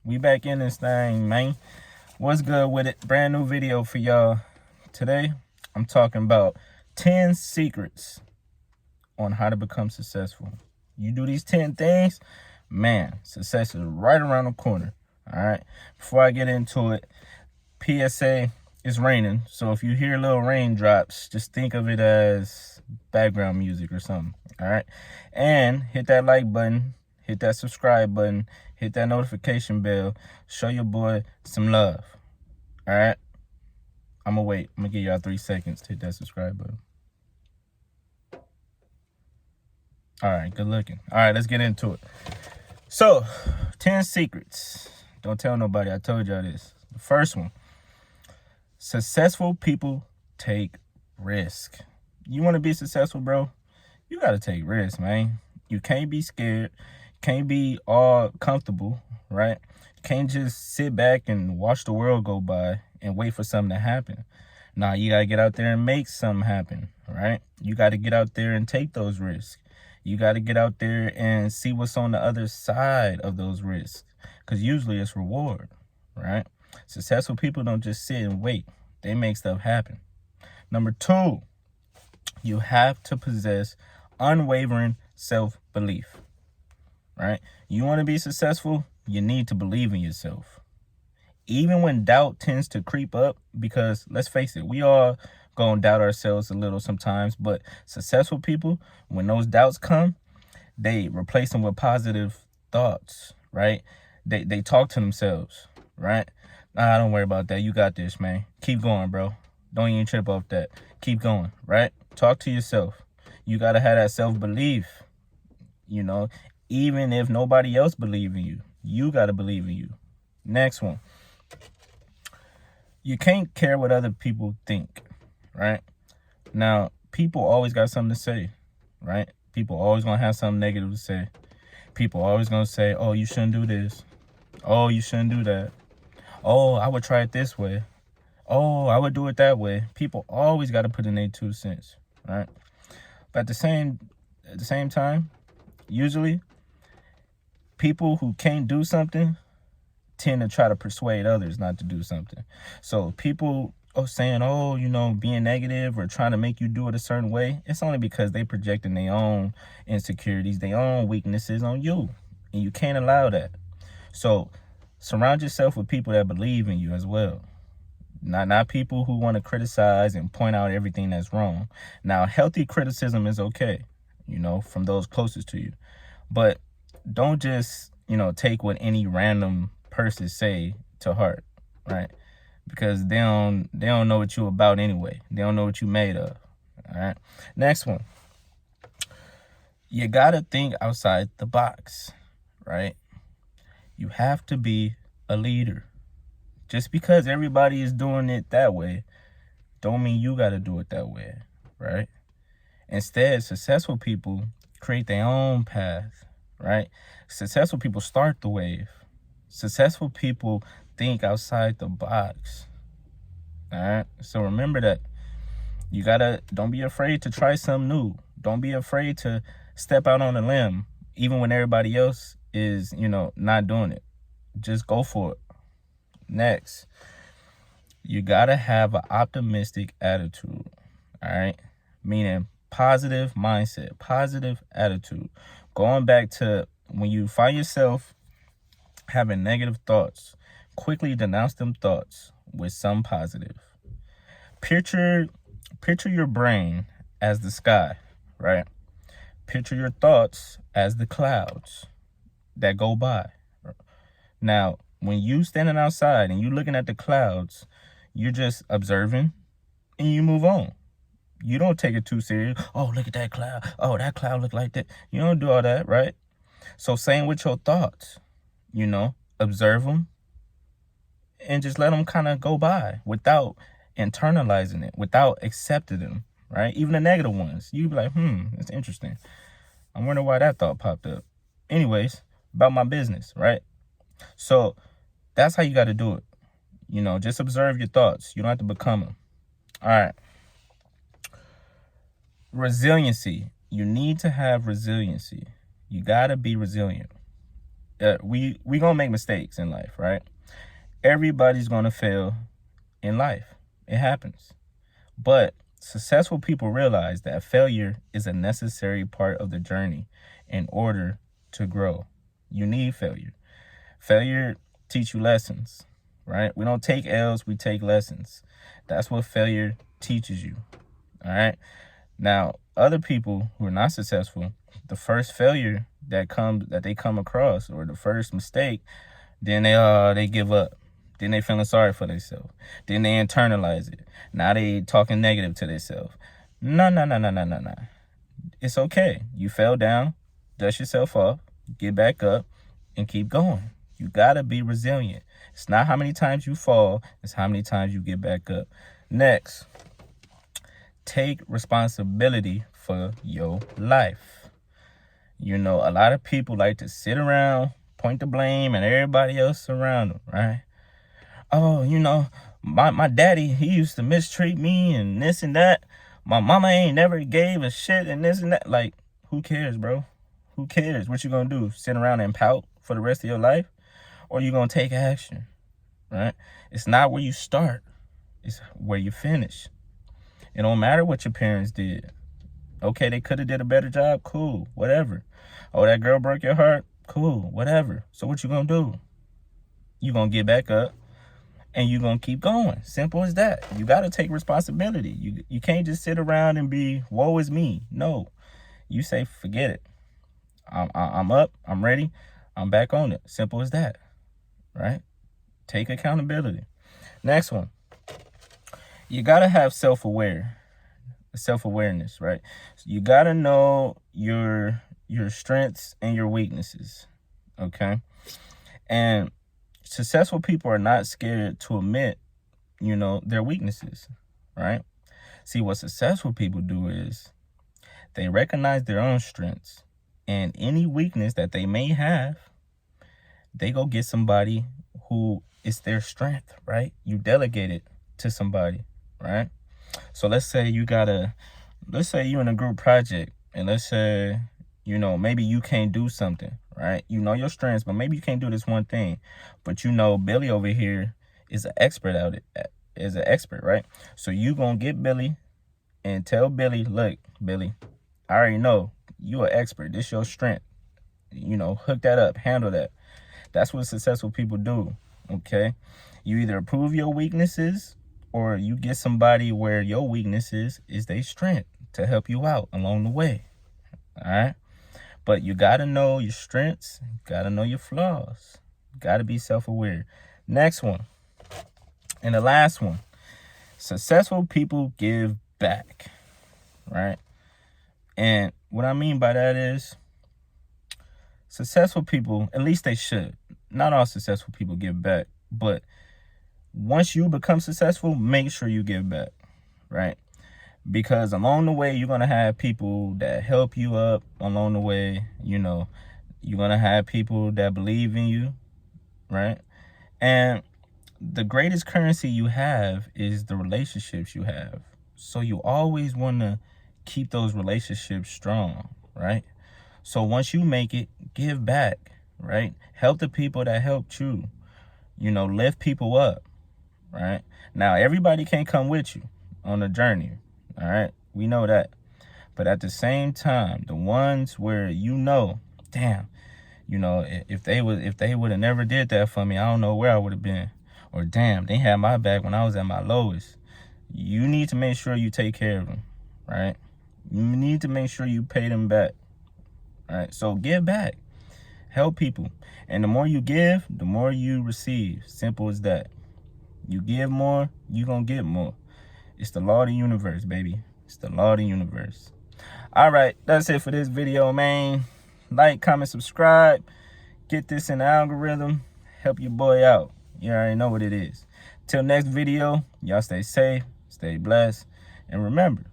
We back in this thing, man. What's good with it? Brand new video for y'all. Today, I'm talking about 10 secrets on how to become successful. You do these 10 things, man, success is right around the corner. All right. Before I get into it, PSA, it's raining. So if you hear little raindrops, just think of it as background music or something. All right. And hit that like button, hit that subscribe button, hit that notification bell. Show your boy some love. All right. I'm going to wait. I'm going to give y'all 3 seconds to hit that subscribe button. All right. Good looking. All right. Let's get into it. So, 10 secrets. Don't tell nobody I told y'all this. The first one. Successful people take risk. You want to be successful, bro? You got to take risks, man. You can't be scared. Can't be all comfortable, right? You can't just sit back and watch the world go by and wait for something to happen. Nah, you got to get out there and make something happen, right? You got to get out there and take those risks. You got to get out there and see what's on the other side of those risks, because usually it's reward, right? Successful people don't just sit and wait. They make stuff happen. Number 2, you have to possess unwavering self-belief, right? You want to be successful, you need to believe in yourself. Even when doubt tends to creep up, because let's face it, we all gonna doubt ourselves a little sometimes, but successful people, when those doubts come, they replace them with positive thoughts, right? They talk to themselves, right? Nah, don't worry about that. You got this, man. Keep going, bro. Don't even trip off that. Keep going, right? Talk to yourself. You got to have that self-belief, even if nobody else believes in you. You got to believe in you. Next one. You can't care what other people think, right? Now, people always got something to say, right? People always going to have something negative to say. People always going to say, oh, you shouldn't do this. Oh, you shouldn't do that. Oh, I would try it this way. Oh, I would do it that way. People always got to put in their 2 cents, right? But at the same time, usually people who can't do something tend to try to persuade others not to do something. So people are saying, oh, being negative or trying to make you do it a certain way, it's only because they projecting their own insecurities, their own weaknesses on you. And you can't allow that. So surround yourself with people that believe in you as well. Not people who want to criticize and point out everything that's wrong. Now, healthy criticism is okay, from those closest to you. But don't just, take what any random person say to heart, right? Because they don't know what you about anyway. They don't know what you made of, all right? Next one. You got to think outside the box, right? You have to be a leader. Just because everybody is doing it that way, don't mean you got to do it that way, right? Instead, successful people create their own path, right? Successful people start the wave. Successful people think outside the box, all right? So remember that. Don't be afraid to try something new. Don't be afraid to step out on a limb, even when everybody else is, not doing it. Just go for it. Next, you got to have an optimistic attitude, all right? Meaning positive mindset, positive attitude. Going back to when you find yourself having negative thoughts, quickly denounce them thoughts with some positive. Picture your brain as the sky, right? Picture your thoughts as the clouds that go by. Now, when you standing outside and you looking at the clouds, you're just observing and you move on. You don't take it too serious. Oh, look at that cloud. Oh, that cloud look like that. You don't do all that, right? So same with your thoughts, observe them and just let them kind of go by without internalizing it, without accepting them, right? Even the negative ones. You'd be like, that's interesting. I wonder why that thought popped up. Anyways, about my business, right? So that's how you got to do it. Just observe your thoughts. You don't have to become them. All right. Resiliency. You need to have resiliency. You got to be resilient. we gonna make mistakes in life, right? Everybody's gonna fail in life. It happens. But successful people realize that failure is a necessary part of the journey in order to grow. You need failure. Failure teach you lessons, right? We don't take L's, we take lessons. That's what failure teaches you, all right? Now, other people who are not successful, the first failure that they come across, or the first mistake, then they give up. Then they feeling sorry for themselves. Then they internalize it. Now they talking negative to themselves. No. It's okay. You fell down, dust yourself off, get back up, and keep going. You gotta be resilient. It's not how many times you fall, it's how many times you get back up. Next, take responsibility for your life. You know, a lot of people like to sit around, point the blame at everybody else around them, right? Oh, you know, my daddy, he used to mistreat me and this and that. My mama ain't never gave a shit and this and that. Like, who cares, bro? Who cares? What you gonna do? Sit around and pout for the rest of your life? Or you gonna take action, right? It's not where you start. It's where you finish. It don't matter what your parents did. Okay, they could have did a better job. Cool, whatever. Oh, that girl broke your heart. Cool, whatever. So what you gonna do? You gonna get back up and you gonna keep going. Simple as that. You gotta take responsibility. You can't just sit around and be, woe is me. No, you say, forget it. I'm up. I'm ready. I'm back on it. Simple as that, right? Take accountability. Next one. You gotta have self-awareness, right? So you gotta know your strengths and your weaknesses, okay? And successful people are not scared to admit, you know, their weaknesses, right? See, what successful people do is they recognize their own strengths, and any weakness that they may have, they go get somebody who is their strength, right? You delegate it to somebody, right? So let's say you in a group project, and let's say, you know, maybe you can't do something, right? You know your strengths, but maybe you can't do this one thing. But you know Billy over here is an expert right? So you gonna get Billy and tell Billy, look, Billy, I already know you an expert. This your strength. You know, hook that up, handle that. That's what successful people do, okay? You either approve your weaknesses or you get somebody where your weaknesses is their strength to help you out along the way, all right? But you got to know your strengths, got to know your flaws, got to be self-aware. Next one, and the last one, successful people give back, right? And what I mean by that is successful people, at least they should. Not all successful people give back, but once you become successful, make sure you give back, right? Because along the way, you're going to have people that help you up along the way. You know, you're going to have people that believe in you, right? And the greatest currency you have is the relationships you have. So you always want to keep those relationships strong, right? So once you make it, give back, right? Help the people that helped you. You know, lift people up, right? Now, everybody can't come with you on the journey, all right? We know that. But at the same time, the ones where you know, damn, you know, if they would have never did that for me, I don't know where I would have been. Or damn, they had my back when I was at my lowest. You need to make sure you take care of them, right? You need to make sure you pay them back, right? So give back. Help people. And the more you give, the more you receive. Simple as that. You give more, you're going to get more. It's the law of the universe, baby. It's the law of the universe. All right, that's it for this video, man. Like, comment, subscribe. Get this in the algorithm. Help your boy out. You already know what it is. Till next video, y'all stay safe, stay blessed. And remember,